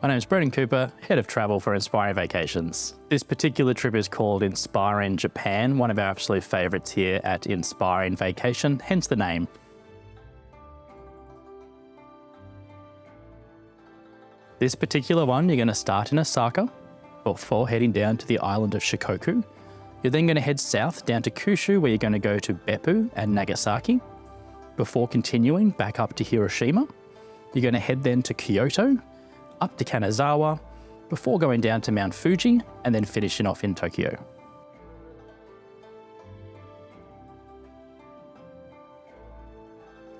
My name is Brendan Cooper, Head of Travel for Inspiring Vacations. This particular trip is called Inspiring Japan, one of our absolute favourites here at Inspiring Vacation, hence the name. This particular one, you're going to start in Osaka before heading down to the island of Shikoku. You're then going to head south down to Kyushu, where you're going to go to Beppu and Nagasaki, before continuing back up to Hiroshima. You're going to head then to Kyoto, up to Kanazawa, before going down to Mount Fuji and then finishing off in Tokyo.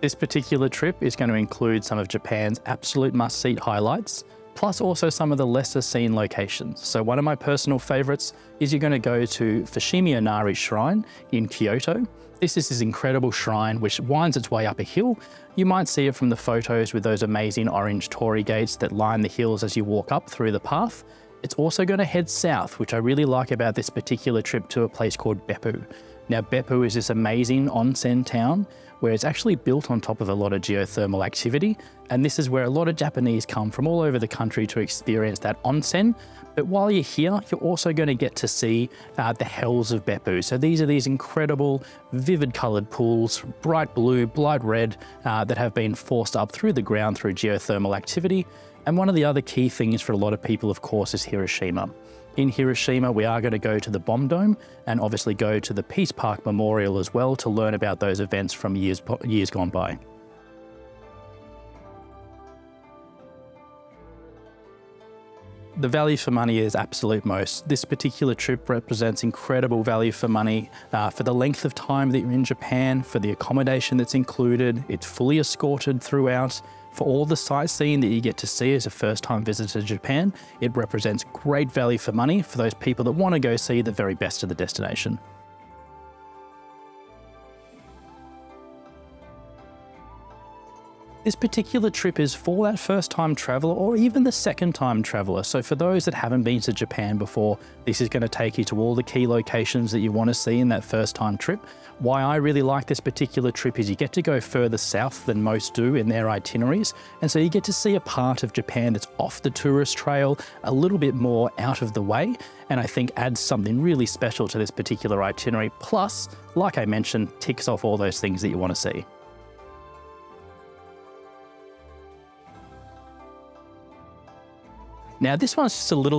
This particular trip is going to include some of Japan's absolute must-see highlights, plus also some of the lesser seen locations. So one of my personal favourites is you're going to go to Fushimi Inari Shrine in Kyoto. This is this incredible shrine which winds its way up a hill. You might see it from the photos with those amazing orange torii gates that line the hills as you walk up through the path. It's also going to head south, which I really like about this particular trip, to a place called Beppu. Now Beppu is this amazing onsen town where it's actually built on top of a lot of geothermal activity, and this is where a lot of Japanese come from all over the country to experience that onsen. But while you're here, you're also going to get to see the hells of Beppu. So these are these incredible, vivid coloured pools, bright blue, bright red, that have been forced up through the ground through geothermal activity. And one of the other key things for a lot of people, of course, is Hiroshima. In Hiroshima, we are going to go to the Bomb Dome and obviously go to the Peace Park Memorial as well to learn about those events from years gone by. The value for money is absolute most. This particular trip represents incredible value for money for the length of time that you're in Japan, for the accommodation that's included. It's fully escorted throughout. For all the sightseeing that you get to see as a first-time visitor to Japan, it represents great value for money for those people that want to go see the very best of the destination. This particular trip is for that first-time traveller or even the second-time traveller. So for those that haven't been to Japan before, this is going to take you to all the key locations that you want to see in that first-time trip. Why I really like this particular trip is you get to go further south than most do in their itineraries. And so you get to see a part of Japan that's off the tourist trail, a little bit more out of the way, and I think adds something really special to this particular itinerary. Plus, like I mentioned, ticks off all those things that you want to see. Now this one's just a little